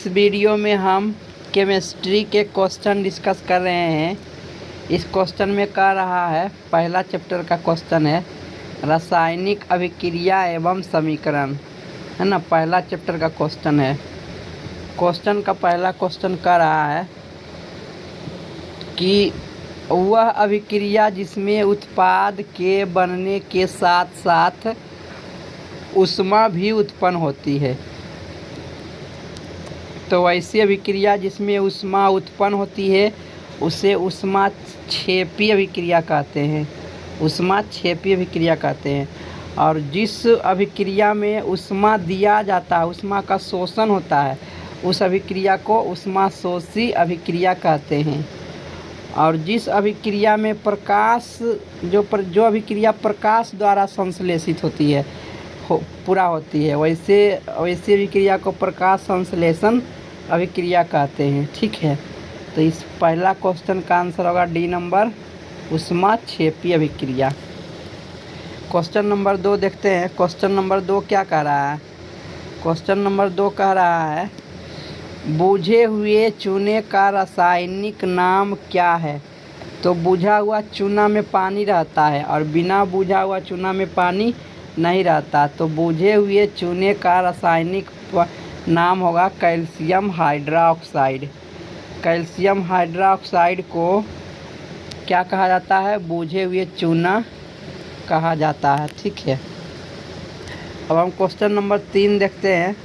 इस वीडियो में हम केमिस्ट्री के क्वेश्चन डिस्कस कर रहे हैं। इस क्वेश्चन में कह रहा है, पहला चैप्टर का क्वेश्चन है रासायनिक अभिक्रिया एवं समीकरण, है ना। पहला चैप्टर का क्वेश्चन है। क्वेश्चन का पहला क्वेश्चन कह रहा है कि वह अभिक्रिया जिसमें उत्पाद के बनने के साथ साथ ऊष्मा भी उत्पन्न होती है। तो वैसी अभिक्रिया जिसमें ऊष्मा उत्पन्न होती है उसे ऊष्माक्षेपी अभिक्रिया कहते हैं। ऊष्माक्षेपी अभिक्रिया कहते हैं। और जिस अभिक्रिया में ऊष्मा दिया जाता है, ऊष्मा का शोषण होता है, उस अभिक्रिया को ऊष्माशोषी अभिक्रिया कहते हैं। और जिस अभिक्रिया में प्रकाश जो अभिक्रिया प्रकाश द्वारा संश्लेषित होती है पूरा होती है, वैसे अभिक्रिया को प्रकाश संश्लेषण अभिक्रिया कहते हैं। ठीक है, तो इस पहला क्वेश्चन का आंसर होगा डी नंबर, ऊष्माक्षेपी अभिक्रिया। क्वेश्चन नंबर 2 देखते हैं। क्वेश्चन नंबर 2 क्या कह रहा है? क्वेश्चन नंबर 2 कह रहा है बुझे हुए चूने का रासायनिक नाम क्या है? तो बुझा हुआ चूना में पानी रहता है और बिना बुझा हुआ चूना में पानी नहीं रहता। तो बुझे हुए चूने का रासायनिक नाम होगा कैल्शियम हाइड्रोक्साइड। कैल्शियम हाइड्रोक्साइड को क्या कहा जाता है? बुझे हुए चूना कहा जाता है। ठीक है, अब हम क्वेश्चन नंबर 3 देखते हैं।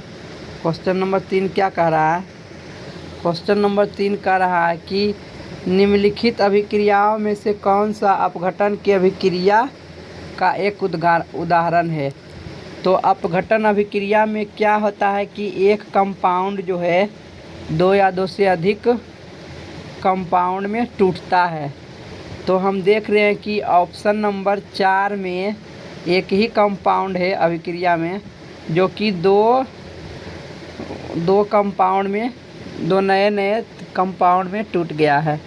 क्वेश्चन नंबर 3 क्या कह रहा है? क्वेश्चन नंबर 3 कह रहा है कि निम्नलिखित अभिक्रियाओं में से कौन सा अपघटन की अभिक्रिया का एक उदाहरण है? तो अपघटन अभिक्रिया में क्या होता है कि एक कंपाउंड जो है 2 या 2 से अधिक कंपाउंड में टूटता है। तो हम देख रहे हैं कि ऑप्शन नंबर 4 में एक ही कंपाउंड है अभिक्रिया में जो कि दो कंपाउंड में, 2 नए कंपाउंड में टूट गया है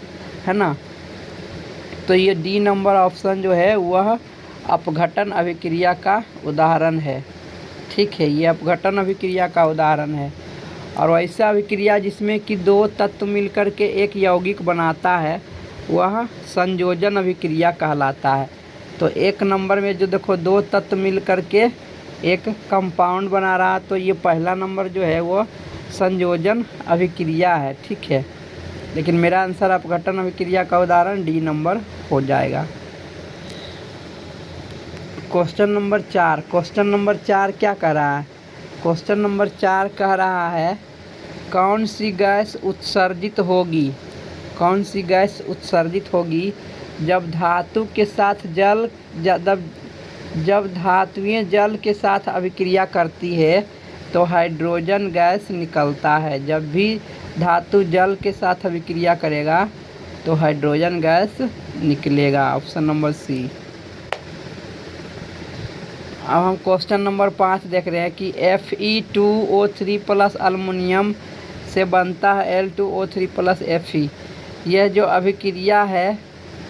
ना। तो ये डी नंबर ऑप्शन जो है वह अपघटन अभिक्रिया का उदाहरण है। ठीक है, ये अपघटन अभिक्रिया का उदाहरण है। और वैसा अभिक्रिया जिसमें कि 2 तत्व मिलकर के एक यौगिक बनाता है वह संयोजन अभिक्रिया कहलाता है। तो 1 नंबर में जो देखो 2 तत्व मिलकर के एक कंपाउंड बना रहा, तो ये पहला नंबर जो है वो संयोजन अभिक्रिया है। ठीक है, लेकिन मेरा आंसर अपघटन अभिक्रिया का उदाहरण डी नंबर हो जाएगा। Question number 4। क्वेश्चन नंबर 4 क्या कह रहा है? क्वेश्चन नंबर 4 कह रहा है कौन सी गैस उत्सर्जित होगी? कौन सी गैस उत्सर्जित होगी जब धातु के साथ जब धातुएं जल के साथ अभिक्रिया करती है तो हाइड्रोजन गैस निकलता है। जब भी धातु जल के साथ अभिक्रिया करेगा तो हाइड्रोजन गैस निकलेगा। Option number C. अब हम क्वेश्चन नंबर 5 देख रहे हैं कि Fe2O3 प्लस अल्युमिनियम से बनता है Al2O3 प्लस Fe। यह जो अभिक्रिया है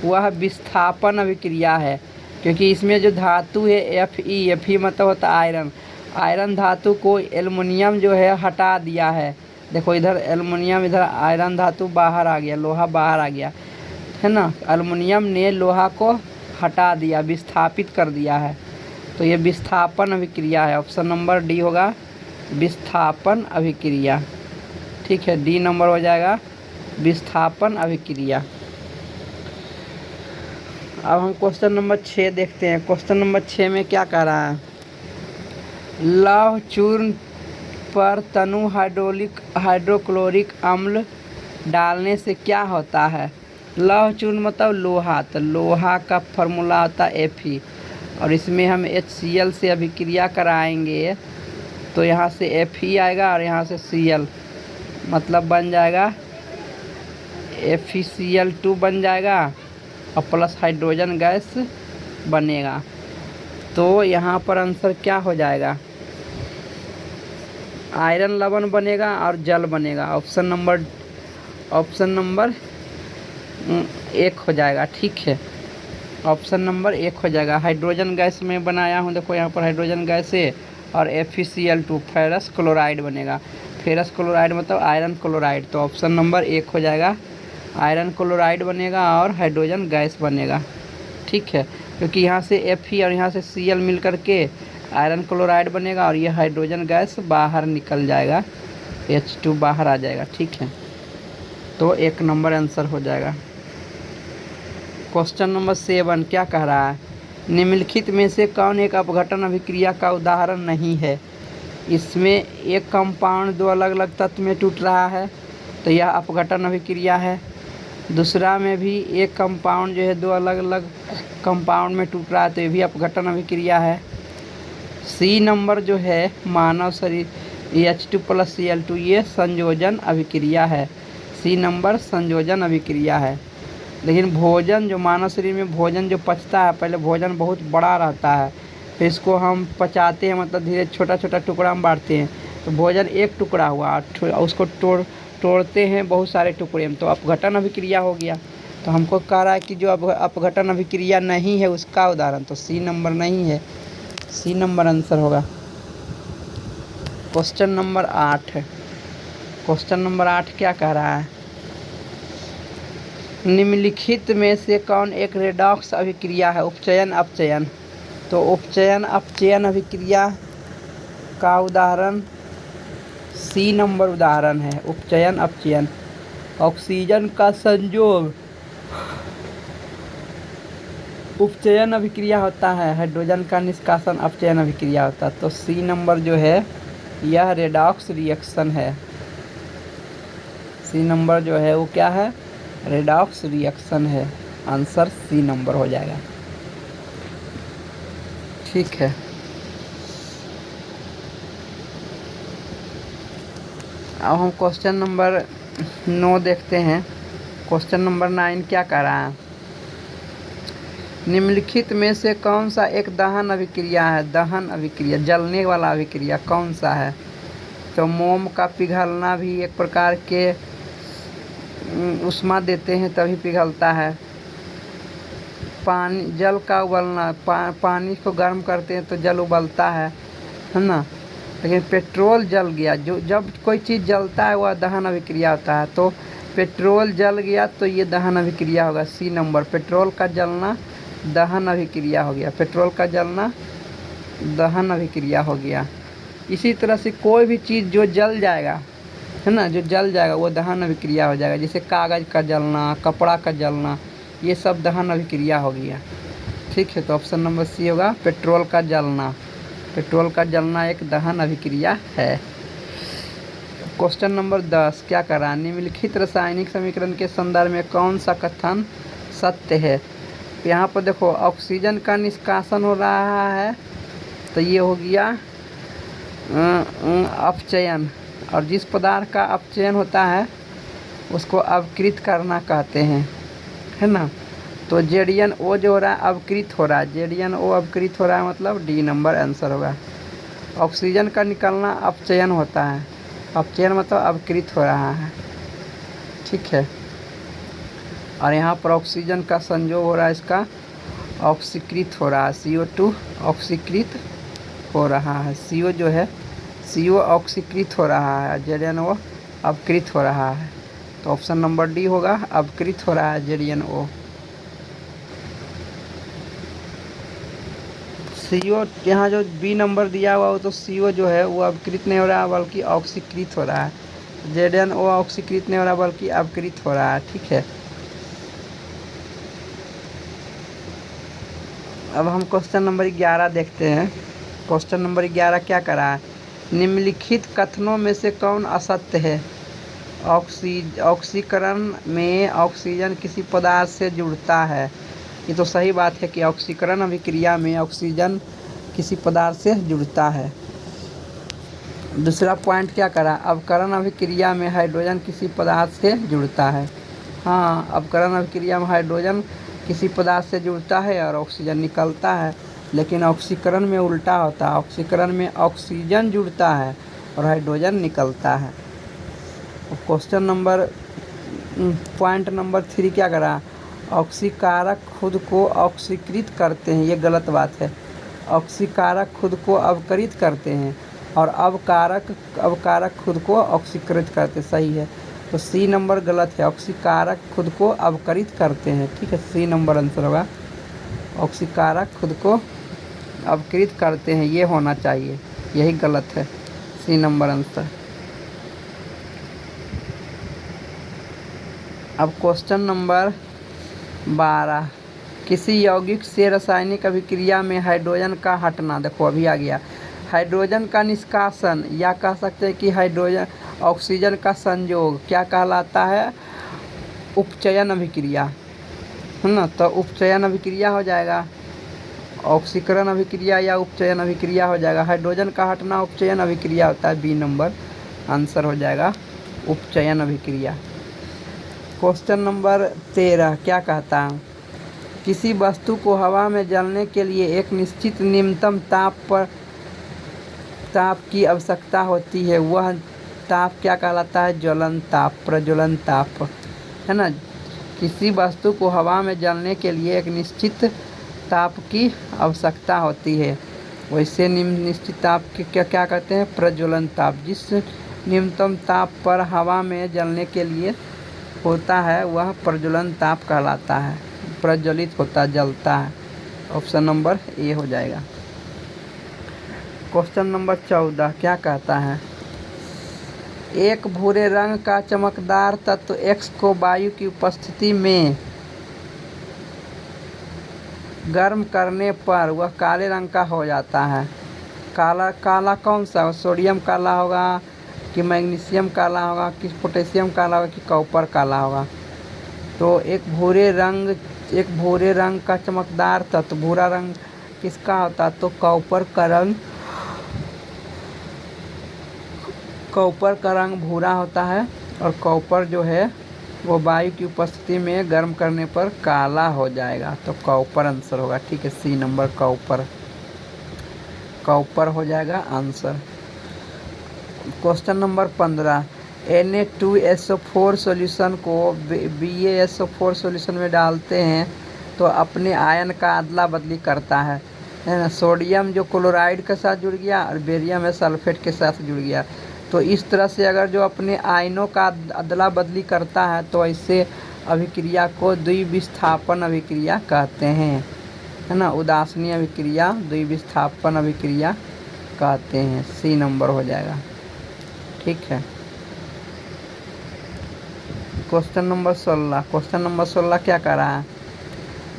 वह विस्थापन अभिक्रिया है, क्योंकि इसमें जो धातु है Fe मतलब होता है आयरन। आयरन धातु को एल्युमिनियम जो है हटा दिया है। देखो इधर एल्युमिनियम, इधर आयरन धातु बाहर आ गया, लोहा बाहर आ गया, है ना। एल्युमिनियम ने लोहा को हटा दिया, विस्थापित कर दिया है। तो ये विस्थापन अभिक्रिया है। ऑप्शन नंबर डी होगा, विस्थापन अभिक्रिया। ठीक है, डी नंबर हो जाएगा, विस्थापन अभिक्रिया। अब हम क्वेश्चन नंबर 6 देखते हैं। क्वेश्चन नंबर 6 में क्या कह रहा है? लौह चूर्ण पर तनु हाइड्रोक्लोरिक अम्ल डालने से क्या होता है? लौह चूर्ण मतलब लोहा, तो लोहा का फॉर्मूला होता है Fe, और इसमें हम HCl से अभिक्रिया कराएंगे तो यहाँ से Fe आएगा और यहाँ से Cl, मतलब बन जाएगा FeCl2 बन जाएगा और प्लस हाइड्रोजन गैस बनेगा। तो यहाँ पर आंसर क्या हो जाएगा? आयरन लवण बनेगा और जल बनेगा। ऑप्शन नंबर 1 हो जाएगा। ठीक है, ऑप्शन नंबर 1 हो जाएगा। हाइड्रोजन गैस में बनाया हूँ, देखो यहाँ पर हाइड्रोजन गैस है और FeCl2 फेरस क्लोराइड बनेगा। फेरस क्लोराइड मतलब आयरन क्लोराइड। तो ऑप्शन नंबर 1 हो जाएगा, आयरन क्लोराइड बनेगा और हाइड्रोजन गैस बनेगा। ठीक है, क्योंकि यहाँ से Fe और यहाँ से Cl मिल करके आयरन क्लोराइड बनेगा और ये हाइड्रोजन गैस बाहर निकल जाएगा, H2 बाहर आ जाएगा। ठीक है, तो 1 नंबर आंसर हो जाएगा। क्वेश्चन नंबर 7 क्या कह रहा है, निम्नलिखित में से कौन एक अपघटन अभिक्रिया का उदाहरण नहीं है। इसमें एक कंपाउंड 2 अलग अलग तत्व में टूट रहा है तो यह अपघटन अभिक्रिया है। दूसरा में भी एक कंपाउंड जो है 2 अलग अलग कंपाउंड में टूट रहा है तो ये भी अपघटन अभिक्रिया है। सी नंबर जो है मानव शरीर H2+Cl2 ये संयोजन अभिक्रिया है। सी नंबर संयोजन अभिक्रिया है। लेकिन भोजन जो मानव शरीर में भोजन जो पचता है, पहले भोजन बहुत बड़ा रहता है, फिर इसको हम पचाते हैं, मतलब धीरे छोटा छोटा टुकड़ा में बांटते हैं। तो भोजन एक टुकड़ा हुआ, उसको तोड़ते हैं बहुत सारे टुकड़े में, तो अपघटन अभिक्रिया हो गया। तो हमको कह रहा है कि जो अपघटन अभिक्रिया नहीं है उसका उदाहरण, तो सी नंबर नहीं है, सी नंबर आंसर होगा। क्वेश्चन नंबर 8 है। क्वेश्चन नंबर 8 क्या कह रहा है, निम्नलिखित में से कौन एक रेडॉक्स अभिक्रिया है। उपचयन अपचयन। तो उपचयन अपचयन अभिक्रिया का उदाहरण सी नंबर उदाहरण है, उपचयन अपचयन। ऑक्सीजन का संयोग उपचयन अभिक्रिया होता है, हाइड्रोजन का निष्कासन अपचयन अभिक्रिया होता है। तो सी नंबर जो है यह रेडॉक्स रिएक्शन है। सी नंबर जो है वो क्या है, रेडॉक्स रिएक्शन है। आंसर सी नंबर हो जाएगा। ठीक है, अब हम क्वेश्चन नंबर 9 देखते हैं। क्वेश्चन नंबर 9 क्या कह रहा है, निम्नलिखित में से कौन सा एक दहन अभिक्रिया है। दहन अभिक्रिया, जलने वाला अभिक्रिया कौन सा है। तो मोम का पिघलना भी एक प्रकार के ऊष्मा देते हैं तभी पिघलता है। पानी, जल का उबलना, पानी को गर्म करते हैं तो जल उबलता है ना। लेकिन पेट्रोल जल गया, जो जब कोई चीज़ जलता है वह दहन अभिक्रिया होता है। तो पेट्रोल जल गया तो ये दहन अभिक्रिया होगा। सी नंबर, पेट्रोल का जलना दहन अभिक्रिया हो गया। पेट्रोल का जलना दहन अभिक्रिया हो गया। इसी तरह से कोई भी चीज़ जो जल जाएगा है ना, जो जल जाएगा वो दहन अभिक्रिया हो जाएगा। जैसे कागज़ का जलना, कपड़ा का जलना, ये सब दहन अभिक्रिया हो गया। ठीक है, तो ऑप्शन नंबर सी होगा, पेट्रोल का जलना। पेट्रोल का जलना एक दहन अभिक्रिया है। क्वेश्चन नंबर 10 क्या कर रहा है, निम्नलिखित रासायनिक समीकरण के संदर्भ में कौन सा कथन सत्य है। यहाँ पर देखो ऑक्सीजन का निष्कासन हो रहा है तो ये हो गया अपचयन, और जिस पदार्थ का अपचयन होता है उसको अवकृत करना कहते हैं, है ना। तो ZnO जो हो रहा है अवकृत हो रहा है, ZnO अवकृत हो रहा है, मतलब डी नंबर आंसर होगा। ऑक्सीजन का निकलना अपचयन होता है, अपचयन मतलब अवकृत हो रहा है। ठीक है, और यहाँ पर ऑक्सीजन का संयोग हो रहा है, इसका ऑक्सीकृत हो रहा है, CO2 ऑक्सीकृत हो रहा है। CO जो है CO ऑक्सीकृत हो रहा है, ZnO अवकृत हो रहा है। तो ऑप्शन नंबर डी होगा, अवकृत हो रहा है ZnO। CO यहाँ जो बी नंबर दिया हुआ हो तो CO जो है वो अवकृत नहीं हो रहा है बल्कि ऑक्सीकृत हो रहा है। ZnO ऑक्सीकृत नहीं हो रहा बल्कि अवकृत हो रहा है। ठीक है, अब हम क्वेश्चन नंबर 11 देखते हैं। क्वेश्चन नंबर 11 क्या कर रहा है, निम्नलिखित कथनों में से कौन असत्य है। ऑक्सीकरण में ऑक्सीजन किसी पदार्थ से जुड़ता है। ये तो सही बात है कि ऑक्सीकरण अभिक्रिया में ऑक्सीजन किसी पदार्थ से जुड़ता है। दूसरा पॉइंट क्या करा, अवकरण अभिक्रिया में हाइड्रोजन किसी पदार्थ से जुड़ता है। हाँ, अवकरण अभिक्रिया में हाइड्रोजन किसी पदार्थ से जुड़ता है और ऑक्सीजन निकलता है। लेकिन ऑक्सीकरण में उल्टा होता है, ऑक्सीकरण में ऑक्सीजन जुड़ता है और हाइड्रोजन निकलता है। क्वेश्चन नंबर पॉइंट नंबर 3 क्या करा, ऑक्सीकारक खुद को ऑक्सीकृत करते हैं, ये गलत बात है। ऑक्सीकारक खुद को अवकरित करते हैं, और अवकारक खुद को ऑक्सीकृत करते, सही है। तो सी नंबर गलत है, ऑक्सीकारक खुद को अवकरित करते हैं, ठीक है, सी नंबर आंसर होगा। ऑक्सीकारक खुद को अवकृत करते हैं, ये होना चाहिए, यही गलत है, सी नंबर आंसर। अब क्वेश्चन नंबर 12, किसी यौगिक से रासायनिक अभिक्रिया में हाइड्रोजन का हटना, देखो अभी आ गया, हाइड्रोजन का निष्कासन, या कह सकते हैं कि हाइड्रोजन ऑक्सीजन का संयोग क्या कहलाता है, उपचयन अभिक्रिया, है ना। तो उपचयन अभिक्रिया हो जाएगा, ऑक्सीकरण अभिक्रिया या उपचयन अभिक्रिया हो जाएगा। हाइड्रोजन का हटना उपचयन अभिक्रिया होता है, बी नंबर आंसर हो जाएगा, उपचयन अभिक्रिया। क्वेश्चन नंबर 13 क्या कहता है, किसी वस्तु को हवा में जलने के लिए एक निश्चित न्यूनतम ताप की आवश्यकता होती है, वह ताप क्या कहलाता है, ज्वलन ताप, प्रज्वलन ताप, है ना। किसी वस्तु को हवा में जलने के लिए एक निश्चित ताप की आवश्यकता होती है, वैसे निश्चित ताप की क्या कहते हैं, प्रज्वलन ताप। जिस न्यूनतम ताप पर हवा में जलने के लिए होता है वह प्रज्वलन ताप कहलाता है, प्रज्वलित होता, जलता है। ऑप्शन नंबर ए हो जाएगा। क्वेश्चन नंबर 14 क्या कहता है, एक भूरे रंग का चमकदार तत्व X को वायु की उपस्थिति में गर्म करने पर वह काले रंग का हो जाता है। काला कौन सा, सोडियम काला होगा कि मैग्नीशियम काला होगा कि पोटेशियम काला होगा कि कॉपर काला होगा। तो एक भूरे रंग का चमकदार तत्व, भूरा रंग किसका होता है, तो कॉपर का रंग भूरा होता है, और कॉपर जो है वो वायु की उपस्थिति में गर्म करने पर काला हो जाएगा, तो कॉपर आंसर होगा, ठीक है, सी नंबर कॉपर हो जाएगा answer. Question number 15, Na2SO4 solution को BaSO4 सॉल्यूशन में डालते हैं तो अपने आयन का अदला बदली करता है ना। सोडियम जो क्लोराइड के साथ जुड़ गया और बेरियम है सल्फेट के साथ जुड़ गया। तो इस तरह से अगर जो अपने आयनों का अदला बदली करता है तो ऐसे अभिक्रिया को द्विविस्थापन अभिक्रिया कहते हैं, है ना। उदासीन अभिक्रिया द्विविस्थापन अभिक्रिया कहते हैं, सी नंबर हो जाएगा, ठीक है। क्वेश्चन नंबर 16 क्या कर रहा है,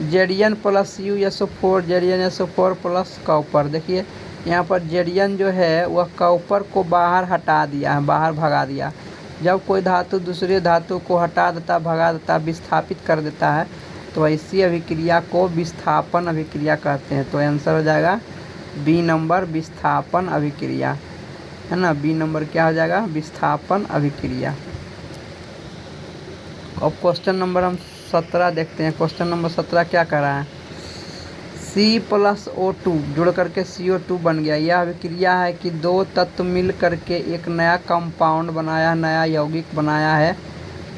Zn plus USO4 ZnSO4 plus copper. देखिए यहाँ पर Zn जो है वह कॉपर को बाहर हटा दिया है, बाहर भगा दिया। जब कोई धातु दूसरे धातु को हटा देता, भगा देता, विस्थापित कर देता है तो ऐसी अभिक्रिया को विस्थापन अभिक्रिया कहते हैं। तो आंसर हो जाएगा बी नंबर, विस्थापन अभिक्रिया, है ना। बी नंबर क्या हो जाएगा, विस्थापन अभिक्रिया। अब क्वेश्चन नंबर हम 17 देखते हैं। क्वेश्चन नंबर 17 क्या कर रहा है, C+O2 जुड़ करके CO2 बन गया। यह अभिक्रिया है कि दो तत्व मिल करके एक नया कंपाउंड बनाया, नया यौगिक बनाया है।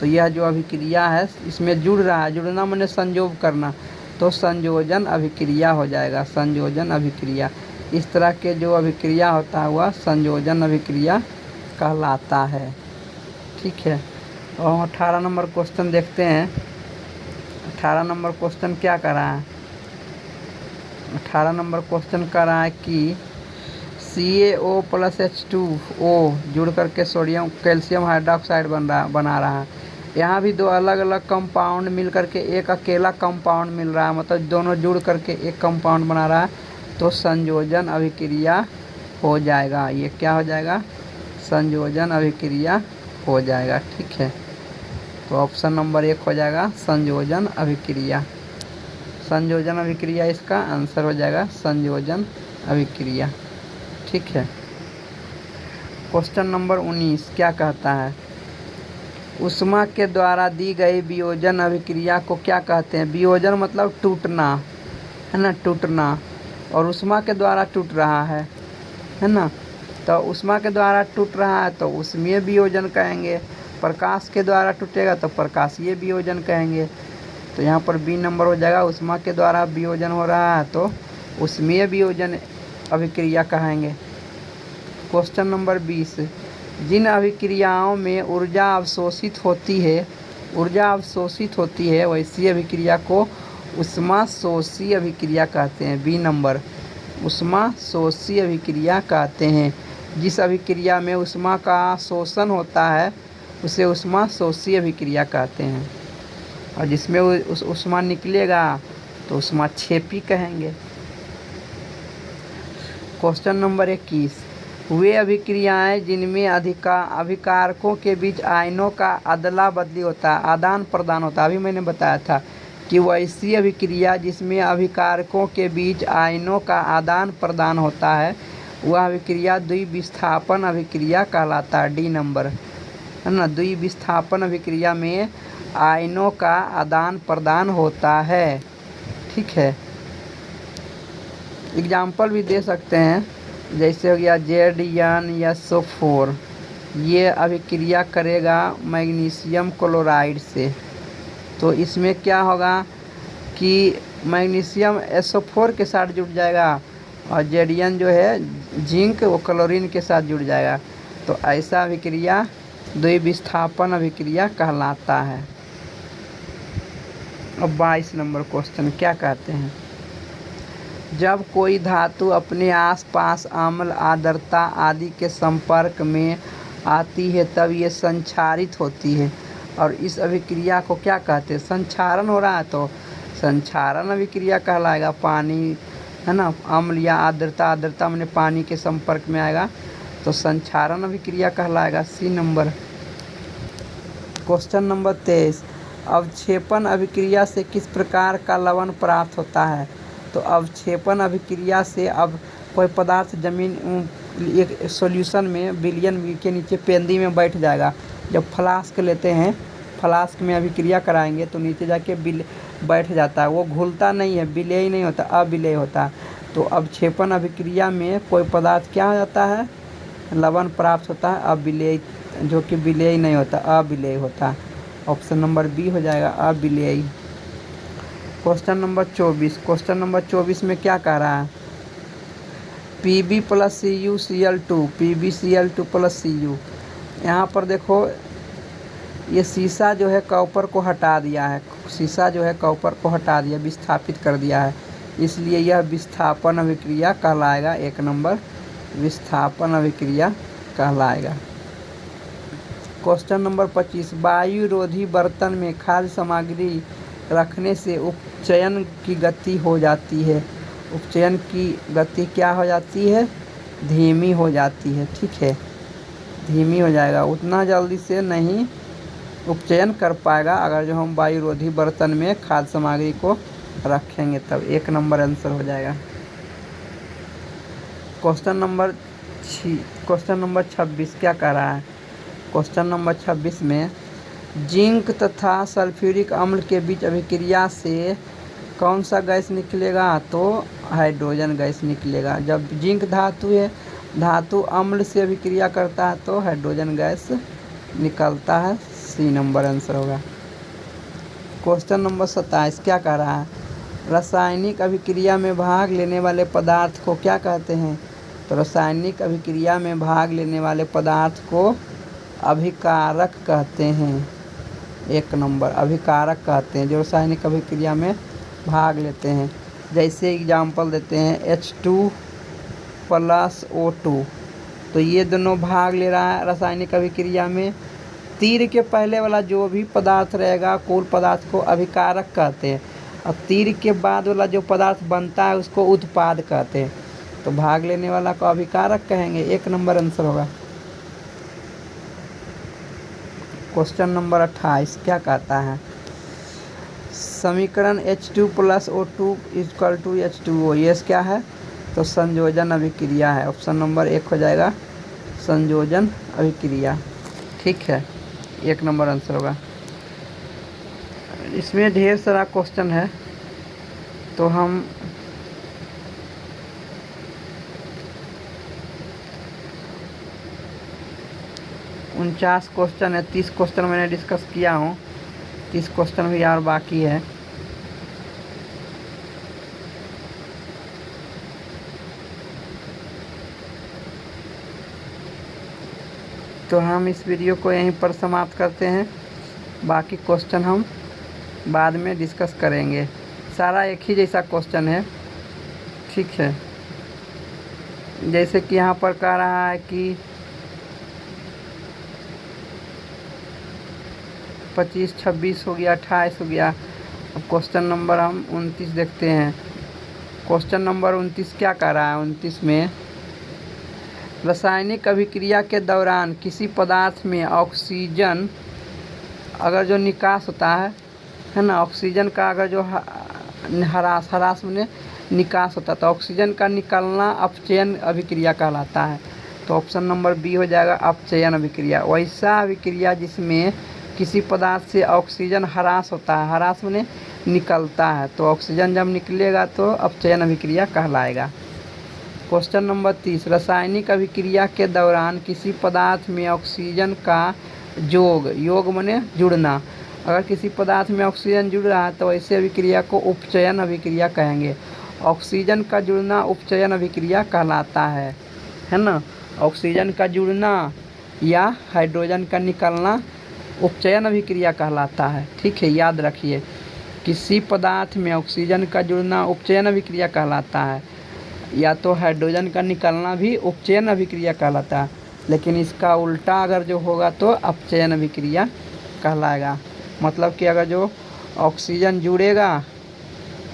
तो यह जो अभिक्रिया है इसमें जुड़ रहा है, जुड़ना माने संयोग करना, तो संयोजन अभिक्रिया हो जाएगा, संयोजन अभिक्रिया। इस तरह के जो अभिक्रिया होता है वह संयोजन अभिक्रिया कहलाता है, ठीक है। और 18 नंबर क्वेश्चन देखते हैं। 18 नंबर क्वेश्चन क्या कर रहा है, 18 नंबर क्वेश्चन कर रहा है कि CaO प्लस H2O जुड़ करके सोडियम कैल्शियम हाइड्रोक्साइड बना रहा है। यहाँ भी दो अलग अलग कंपाउंड मिल करके एक अकेला कंपाउंड मिल रहा है, मतलब दोनों जुड़ करके एक कंपाउंड बना रहा है, तो संयोजन अभिक्रिया हो जाएगा। ये क्या हो जाएगा, संयोजन अभिक्रिया हो जाएगा, ठीक है। तो ऑप्शन नंबर 1 हो जाएगा संयोजन अभिक्रिया। संयोजन अभिक्रिया इसका आंसर हो जाएगा, संयोजन अभिक्रिया, ठीक है। क्वेश्चन नंबर 19 क्या कहता है, ऊष्मा के द्वारा दी गई वियोजन अभिक्रिया को क्या कहते हैं। वियोजन मतलब टूटना, है ना, टूटना, और ऊष्मा के द्वारा टूट रहा है ना। तो ऊष्मा के द्वारा टूट रहा है तो ऊष्मीय वियोजन कहेंगे, प्रकाश के द्वारा टूटेगा तो प्रकाशीय वियोजन कहेंगे। तो यहाँ पर बी नंबर हो जाएगा, ऊष्मा के द्वारा वियोजन हो रहा है तो ऊष्मीय वियोजन अभिक्रिया कहेंगे। क्वेश्चन नंबर 20, जिन अभिक्रियाओं में ऊर्जा अवशोषित होती है वैसी अभिक्रिया को ऊष्माशोषी अभिक्रिया कहते हैं। बी नंबर, ऊष्माशोषी अभिक्रिया कहते हैं। जिस अभिक्रिया में ऊष्मा का शोषण होता है उसे ऊष्माशोषी अभिक्रिया कहते हैं, और जिसमें ऊष्मा निकलेगा तो ऊष्माक्षेपी कहेंगे। क्वेश्चन नंबर 21, वे अभिक्रियाएं जिनमें अभिकारकों के बीच आयनों का अदला बदली होता है, आदान प्रदान होता है। अभी मैंने बताया था कि वैसी अभिक्रिया जिसमें अभिकारकों के बीच आयनों का आदान प्रदान होता है वह अभिक्रिया द्विविस्थापन अभिक्रिया कहलाता है। डी नंबर, है ना। द्विविस्थापन अभिक्रिया में आयनों का आदान प्रदान होता है, ठीक है। एग्जाम्पल भी दे सकते हैं, जैसे हो गया ZnSO4, ये अभिक्रिया करेगा मैग्नीशियम क्लोराइड से, तो इसमें क्या होगा कि मैग्नीशियम SO4 के साथ जुड़ जाएगा और Zn जो है जिंक वो क्लोरीन के साथ जुड़ जाएगा, तो ऐसा अभिक्रिया द्विविस्थापन अभिक्रिया कहलाता है। अब 22 नंबर क्वेश्चन क्या कहते हैं, जब कोई धातु अपने आसपास अम्ल, आर्द्रता आदि के संपर्क में आती है तब ये संक्षारित होती है, और इस अभिक्रिया को क्या कहते हैं, संक्षारण हो रहा है तो संक्षारण अभिक्रिया कहलाएगा। पानी, है ना, अम्ल या आर्द्रता में पानी के संपर्क में आएगा तो संक्षारण अभिक्रिया कहलाएगा। C number. क्वेश्चन नंबर 23, अवक्षेपण अभिक्रिया से किस प्रकार का लवण प्राप्त होता है। तो अवक्षेपण अभिक्रिया से अब कोई पदार्थ जमीन एक सॉल्यूशन में विलयन के नीचे पेंदी में बैठ जाएगा। जब फ्लास्क लेते हैं, फ्लास्क में अभिक्रिया कराएंगे तो नीचे जाके बैठ जाता है, वो घुलता नहीं है, विलेय नहीं होता, अविलेय होता। तो अवक्षेपण अभिक्रिया में कोई पदार्थ क्या हो जाता है, लवण प्राप्त होता है, अविलेय, जो कि विलेय नहीं होता, अविलेय होता। ऑप्शन नंबर बी हो जाएगा, अविलेय। क्वेश्चन नंबर 24, क्वेश्चन नंबर 24 में क्या कह रहा है, Pb + CuCl2, PbCl2 + Cu। यहाँ पर देखो ये शीशा जो है कॉपर को हटा दिया है, शीशा जो है कॉपर को हटा दिया, विस्थापित कर दिया है, इसलिए यह विस्थापन अभिक्रिया कहलाएगा। एक नंबर विस्थापन अभिक्रिया कहलाएगा। क्वेश्चन नंबर 25, वायुरोधी बर्तन में खाद्य सामग्री रखने से उपचयन की गति हो जाती है। उपचयन की गति क्या हो जाती है, धीमी हो जाती है, ठीक है, धीमी हो जाएगा, उतना जल्दी से नहीं उपचयन कर पाएगा अगर जो हम वायुरोधी बर्तन में खाद्य सामग्री को रखेंगे तब। एक नंबर आंसर हो जाएगा। क्वेश्चन नंबर 26 क्या कह रहा है, क्वेश्चन नंबर 26 में जिंक तथा सल्फ्यूरिक अम्ल के बीच अभिक्रिया से कौन सा गैस निकलेगा, तो हाइड्रोजन गैस निकलेगा। जब जिंक धातु है, धातु अम्ल से अभिक्रिया करता है तो हाइड्रोजन गैस निकलता है। सी नंबर आंसर होगा। क्वेश्चन नंबर 27 क्या कह रहा है, रासायनिक अभिक्रिया में भाग लेने वाले पदार्थ को क्या कहते हैं। तो रासायनिक अभिक्रिया में भाग लेने वाले पदार्थ को अभिकारक कहते हैं। एक नंबर अभिकारक कहते हैं जो रासायनिक अभिक्रिया में भाग लेते हैं। जैसे एग्जाम्पल देते हैं H2 + O2, तो ये दोनों भाग ले रहा है रासायनिक अभिक्रिया में। तीर के पहले वाला जो भी पदार्थ रहेगा कुल पदार्थ को अभिकारक कहते हैं, और तीर के बाद वाला जो पदार्थ बनता है उसको उत्पाद कहते हैं, तो भाग लेने वाला को अभिकारक कहेंगे। एक नंबर आंसर होगा। क्वेश्चन नंबर 28 क्या कहता है, समीकरण H2 + O2 = H2O, ये क्या है, तो संयोजन अभिक्रिया है। ऑप्शन नंबर 1 हो जाएगा, संयोजन अभिक्रिया, ठीक है, एक नंबर आंसर होगा। इसमें ढेर सारा क्वेश्चन है तो हम उनचास क्वेश्चन है, 30 क्वेश्चन मैंने डिस्कस किया हूँ, 30 क्वेश्चन भी यार बाकी है। तो हम इस वीडियो को यहीं पर समाप्त करते हैं। बाकी क्वेश्चन हम बाद में डिस्कस करेंगे। सारा एक ही जैसा क्वेश्चन है, ठीक है। जैसे कि यहाँ पर कह रहा है कि 25, 26 हो गया, 28 हो गया। अब क्वेश्चन नंबर हम 29 देखते हैं। क्वेश्चन नंबर 29 क्या कह रहा है? 29 में रासायनिक अभिक्रिया के दौरान किसी पदार्थ में ऑक्सीजन अगर जो निकास होता है ना, ऑक्सीजन का अगर जो ह्रास में निकास होता है तो ऑक्सीजन का निकलना अपचयन अभिक्रिया कहलाता है। तो ऑप्शन नंबर बी हो जाएगा अपचयन अभिक्रिया। वैसा अभिक्रिया जिसमें किसी पदार्थ से ऑक्सीजन ह्रास होता है, ह्रास में निकलता है, तो ऑक्सीजन जब निकलेगा तो अपचयन अभिक्रिया कहलाएगा। क्वेश्चन नंबर 30 रासायनिक अभिक्रिया के दौरान किसी पदार्थ में ऑक्सीजन का योग माने जुड़ना, अगर किसी पदार्थ में ऑक्सीजन जुड़ रहा है तो ऐसे अभिक्रिया को उपचयन अभिक्रिया कहेंगे। ऑक्सीजन का जुड़ना उपचयन अभिक्रिया कहलाता है ना। ऑक्सीजन का जुड़ना या हाइड्रोजन का निकलना उपचयन अभिक्रिया कहलाता है, ठीक है, याद रखिए। किसी पदार्थ में ऑक्सीजन का जुड़ना उपचयन अभिक्रिया कहलाता है, या तो हाइड्रोजन का निकलना भी उपचयन अभिक्रिया कहलाता है, लेकिन इसका उल्टा अगर जो होगा तो अपचयन अभिक्रिया कहलाएगा। मतलब कि अगर जो ऑक्सीजन जुड़ेगा,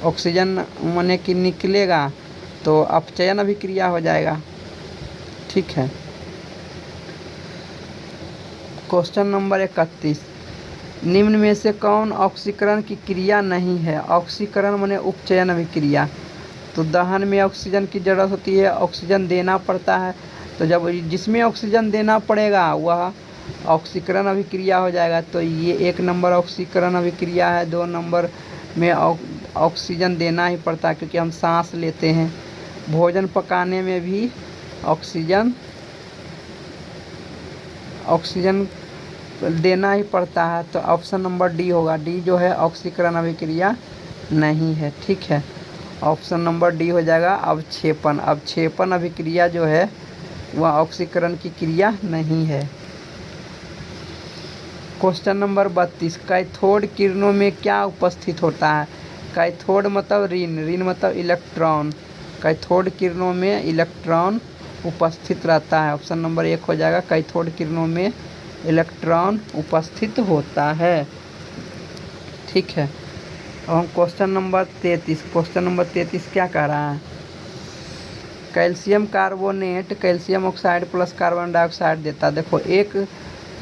ऑक्सीजन माने कि निकलेगा, तो अपचयन अभिक्रिया हो जाएगा, ठीक है। क्वेश्चन नंबर 31 निम्न में से कौन ऑक्सीकरण की क्रिया नहीं है? ऑक्सीकरण माने उपचयन अभिक्रिया। तो दहन में ऑक्सीजन की ज़रूरत होती है, ऑक्सीजन देना पड़ता है, तो जब जिसमें ऑक्सीजन देना पड़ेगा वह ऑक्सीकरण अभिक्रिया हो जाएगा। तो ये 1 नंबर ऑक्सीकरण अभिक्रिया है। 2 नंबर में ऑक्सीजन देना ही पड़ता है क्योंकि हम सांस लेते हैं। भोजन पकाने में भी ऑक्सीजन देना ही पड़ता है, तो ऑप्शन नंबर डी होगा। डी जो है ऑक्सीकरण अभिक्रिया नहीं है, ठीक है। ऑप्शन नंबर डी हो जाएगा अवक्षेपण। अवक्षेपण अभिक्रिया जो है वह ऑक्सीकरण की क्रिया नहीं है। क्वेश्चन नंबर 32 कैथोड किरणों में क्या उपस्थित होता है? कैथोड मतलब ऋण मतलब इलेक्ट्रॉन। कैथोड किरणों में इलेक्ट्रॉन उपस्थित रहता है। ऑप्शन नंबर 1 हो जाएगा कैथोड किरणों में इलेक्ट्रॉन उपस्थित होता है, ठीक है। अब हम क्वेश्चन नंबर 33 क्या कह रहा है? Calcium carbonate calcium oxide plus carbon dioxide देता है। देखो एक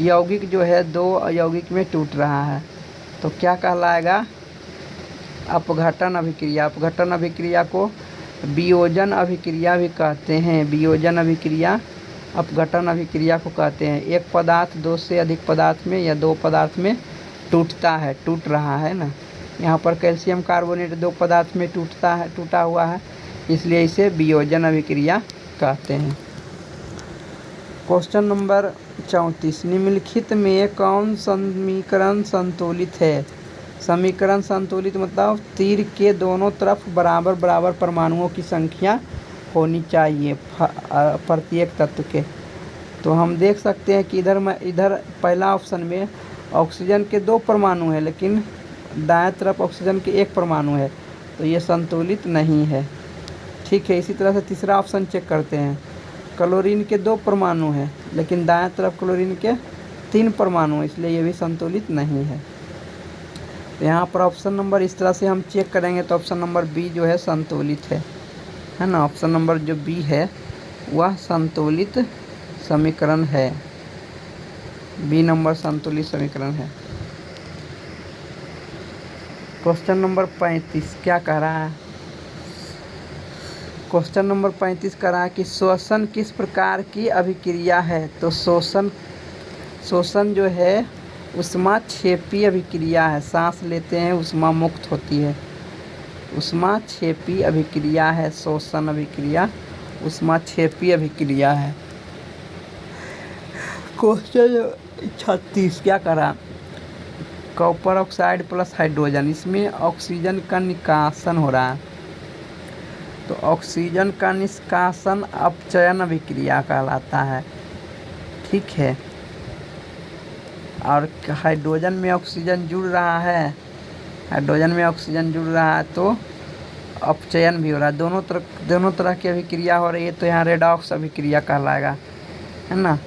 यौगिक जो है 2 यौगिक में टूट रहा है, तो क्या कहलाएगा? अपघटन अभिक्रिया। अपघटन अभिक्रिया को वियोजन अभिक्रिया भी कहते हैं। वियोजन अभिक्रिया अपघटन अभिक्रिया को कहते हैं। एक पदार्थ 2 से अधिक पदार्थ में या 2 पदार्थ में टूट रहा है ना। यहाँ पर कैल्शियम कार्बोनेट 2 पदार्थ में टूटा हुआ है, इसलिए इसे वियोजन अभिक्रिया कहते हैं। क्वेश्चन नंबर 34 निम्नलिखित में कौन समीकरण संतुलित है? समीकरण संतुलित मतलब तीर के दोनों तरफ बराबर बराबर परमाणुओं की संख्या होनी चाहिए प्रत्येक तत्व के। तो हम देख सकते हैं कि इधर पहला ऑप्शन में ऑक्सीजन के 2 परमाणु हैं, लेकिन दाएं तरफ ऑक्सीजन के 1 परमाणु है, तो ये संतुलित नहीं है, ठीक है। इसी तरह से तीसरा ऑप्शन चेक करते हैं। क्लोरीन के 2 परमाणु हैं, लेकिन दाएं तरफ क्लोरीन के 3 परमाणु हैं, इसलिए ये भी संतुलित नहीं है। तो यहाँ पर ऑप्शन नंबर इस तरह से हम चेक करेंगे तो ऑप्शन नंबर बी जो है संतुलित है ना। ऑप्शन नंबर जो बी है वह संतुलित समीकरण है। बी नंबर संतुलित समीकरण है। क्वेश्चन नंबर 35 क्या कह रहा है? क्वेश्चन नंबर 35 कह रहा है कि श्वसन किस प्रकार की अभिक्रिया है? तो श्वसन जो है ऊष्माक्षेपी अभिक्रिया है। सांस लेते हैं ऊष्मा मुक्त होती है, ऊष्माक्षेपी अभिक्रिया है। श्वसन अभिक्रिया ऊष्माक्षेपी अभिक्रिया है। क्वेश्चन 36 क्या करा? कॉपर ऑक्साइड प्लस हाइड्रोजन, इसमें ऑक्सीजन का निकासन हो रहा है, तो ऑक्सीजन का निष्कासन अपचयन अभिक्रिया कहलाता है, ठीक है। और हाइड्रोजन में ऑक्सीजन जुड़ रहा है, हाइड्रोजन में ऑक्सीजन जुड़ रहा है तो अपचयन भी हो रहा है। दोनों तरह की अभिक्रिया हो रही है, तो यहाँ रेडॉक्स अभिक्रिया कहलाएगा, है ना।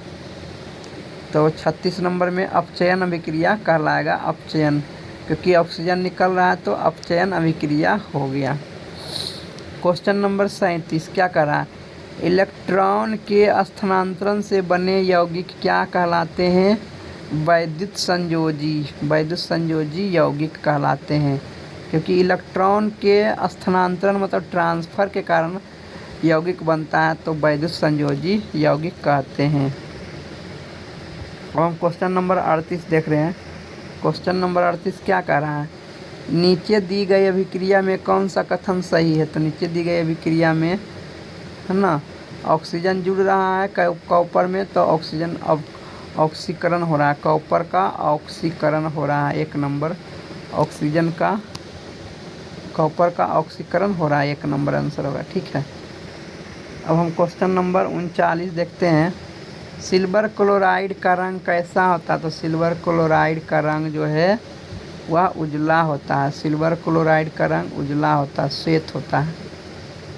तो 36 नंबर में अपचयन अभिक्रिया कहलाएगा, अपचयन, क्योंकि ऑक्सीजन निकल रहा है तो अपचयन अभिक्रिया हो गया। क्वेश्चन नंबर 37 क्या कह रहा है, इलेक्ट्रॉन के स्थानांतरण से बने यौगिक क्या कहलाते हैं, वैद्युत संयोजी यौगिक कहलाते हैं, क्योंकि इलेक्ट्रॉन के स्थानांतरण मतलब ट्रांसफ़र के कारण यौगिक बनता है, तो वैद्युत संयोजी यौगिक कहते हैं। अब हम क्वेश्चन नंबर 38 देख रहे हैं। क्वेश्चन नंबर 38 क्या कह रहा है, नीचे दी गई अभिक्रिया में कौन सा कथन सही है। तो नीचे दी गई अभिक्रिया में, है ना, ऑक्सीजन जुड़ रहा है कॉपर में, तो ऑक्सीजन अब ऑक्सीकरण हो रहा है, कॉपर का ऑक्सीकरण हो रहा है, 1 नंबर। ऑक्सीजन का कॉपर का ऑक्सीकरण हो रहा है, 1 नंबर आंसर होगा, ठीक है। अब हम क्वेश्चन नंबर 39 देखते हैं। सिल्वर क्लोराइड का रंग कैसा होता है। तो सिल्वर क्लोराइड का रंग जो है वह उजला होता है। सिल्वर क्लोराइड का रंग उजला होता है, श्वेत होता है।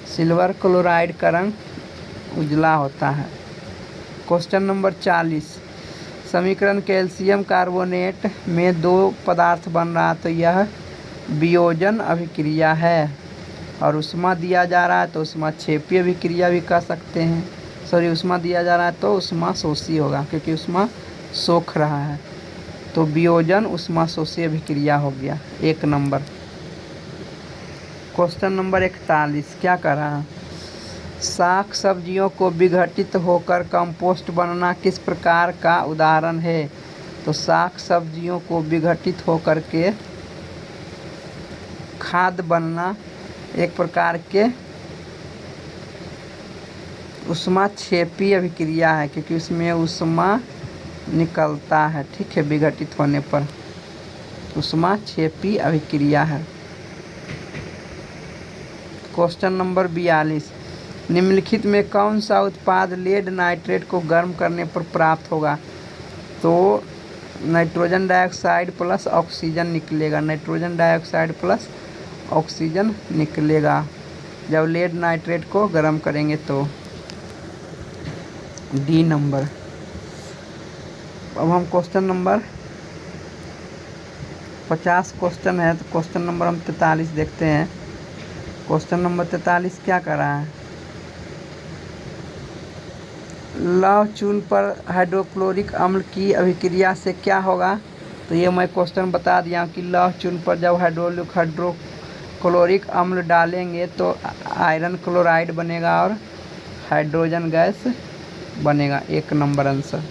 सिल्वर क्लोराइड का रंग उजला होता है। क्वेश्चन नंबर 40, समीकरण कैल्शियम कार्बोनेट में 2 पदार्थ बन रहा, तो यह वियोजन अभिक्रिया है। और उष्मा दिया जा रहा है तो उष्मा क्षेपीय अभिक्रिया भी कह सकते हैं। उष्मा दिया जा रहा है तो उष्मा शोषी होगा, क्योंकि उष्मा सोख रहा है, तो वियोजन उष्मा शोषी अभिक्रिया हो गया, 1 नंबर। क्वेश्चन नंबर 41 क्या कर रहा है, शाक सब्जियों को विघटित होकर कंपोस्ट बनना किस प्रकार का उदाहरण है। तो शाक सब्जियों को विघटित होकर के खाद बनना एक प्रकार के उष्मा क्षेपी अभिक्रिया है, क्योंकि उसमें उष्मा निकलता है, ठीक है, विघटित होने पर उष्मा क्षेपी अभिक्रिया है। क्वेश्चन नंबर 42, निम्नलिखित में कौन सा उत्पाद लेड नाइट्रेट को गर्म करने पर प्राप्त होगा। तो नाइट्रोजन डाइऑक्साइड प्लस ऑक्सीजन निकलेगा, नाइट्रोजन डाइऑक्साइड प्लस ऑक्सीजन निकलेगा जब लेड नाइट्रेट को गर्म करेंगे, तो डी नंबर। अब हम क्वेश्चन नंबर 50 क्वेश्चन है, तो क्वेश्चन नंबर हम 43 देखते हैं। क्वेश्चन नंबर 43 क्या कर रहा है, लौह चून पर हाइड्रोक्लोरिक अम्ल की अभिक्रिया से क्या होगा। तो ये मैं क्वेश्चन बता दिया कि लौह चून पर जब हाइड्रोक्लोरिक अम्ल डालेंगे तो आयरन क्लोराइड बनेगा और हाइड्रोजन गैस बनेगा, 1 नंबर आंसर।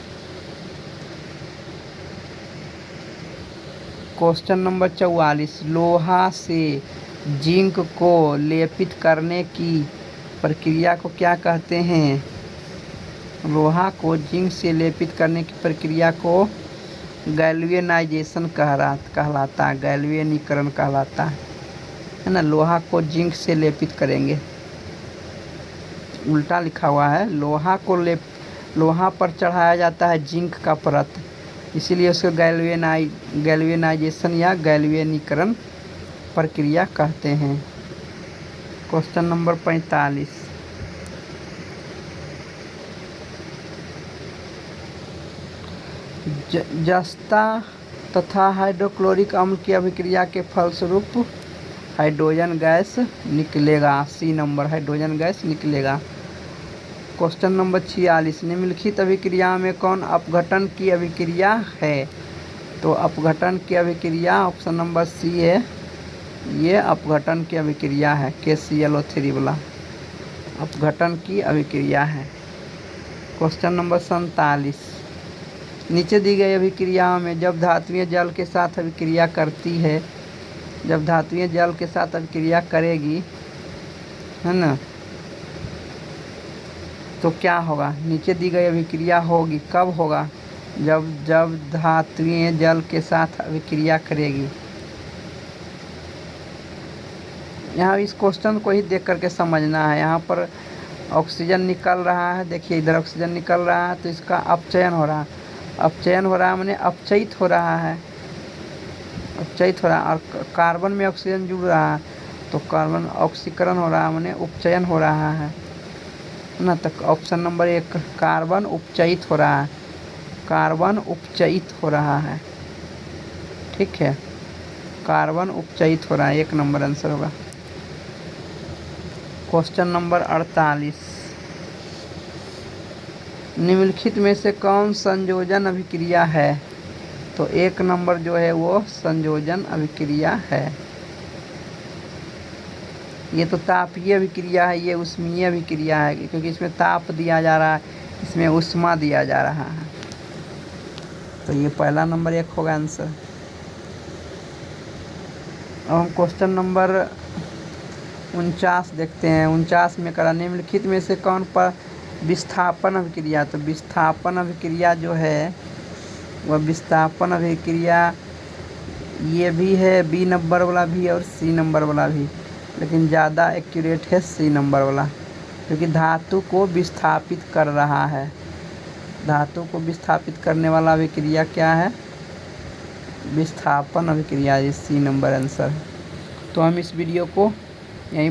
क्वेश्चन नंबर 44, लोहा से जिंक को लेपित करने की प्रक्रिया को क्या कहते हैं। लोहा को जिंक से लेपित करने की प्रक्रिया को गैल्वेनाइजेशन कहलाता है, गैल्वेनीकरण कहलाता है ना। लोहा को जिंक से लेपित करेंगे, उल्टा लिखा हुआ है, लोहा पर चढ़ाया जाता है जिंक का परत, इसीलिए उसको गैल्वेनाइजेशन या गैल्वेनीकरण प्रक्रिया कहते हैं। क्वेश्चन नंबर 45, जस्ता तथा हाइड्रोक्लोरिक अम्ल की अभिक्रिया के फलस्वरूप हाइड्रोजन गैस निकलेगा, सी नंबर, हाइड्रोजन गैस निकलेगा। क्वेश्चन नंबर 46, निम्नलिखित अभिक्रिया में कौन अपघटन की अभिक्रिया है। तो अपघटन की अभिक्रिया ऑप्शन नंबर सी है, ये अपघटन की अभिक्रिया है, KClO3 वाला अपघटन की अभिक्रिया है। क्वेश्चन नंबर 47, नीचे दी गई अभिक्रियाओं में जब धात्विय जल के साथ अभिक्रिया करती है, जब धात्विय जल के साथ अभिक्रिया करेगी, है ना, तो क्या होगा। नीचे दी गई अभिक्रिया होगी, कब होगा, जब धात्विय जल के साथ अभिक्रिया करेगी। यहाँ इस क्वेश्चन को ही देख करके समझना है। यहाँ पर ऑक्सीजन निकल रहा है, देखिए इधर ऑक्सीजन निकल रहा है, तो इसका अपचयन हो रहा है, अपचयन हो रहा है मैंने अपचयित हो रहा है, अपचयित हो रहा है। और कार्बन में ऑक्सीजन जुड़ रहा है तो कार्बन ऑक्सीकरण हो रहा है मैंने उपचयन हो रहा है ना। तो ऑप्शन नंबर 1 कार्बन उपचयित हो रहा है, कार्बन उपचयित हो रहा है। ठीक है, कार्बन उपचयित हो रहा है, 1 नंबर आंसर होगा। क्वेश्चन नंबर 48, निम्नलिखित में से कौन संयोजन अभिक्रिया है? तो 1 नंबर जो है वो संयोजन अभिक्रिया है। ये तो तापीय अभिक्रिया है, ये ऊष्मीय अभिक्रिया है, क्योंकि इसमें ताप दिया जा रहा है, इसमें ऊष्मा दिया जा रहा है। तो ये पहला नंबर 1 होगा आंसर। अब हम क्वेश्चन नंबर 49 देखते हैं। 49 में करा, निम्नलिखित में से कौन पर विस्थापन अभिक्रिया? तो विस्थापन अभिक्रिया जो है वह विस्थापन अभिक्रिया ये भी है, बी नंबर वाला भी और सी नंबर वाला भी, लेकिन ज़्यादा एक्यूरेट है सी नंबर वाला, क्योंकि धातु को विस्थापित कर रहा है। धातु को विस्थापित करने वाला अभिक्रिया क्या है? विस्थापन अभिक्रिया, ये सी नंबर आंसर। तो हम इस वीडियो को यहीं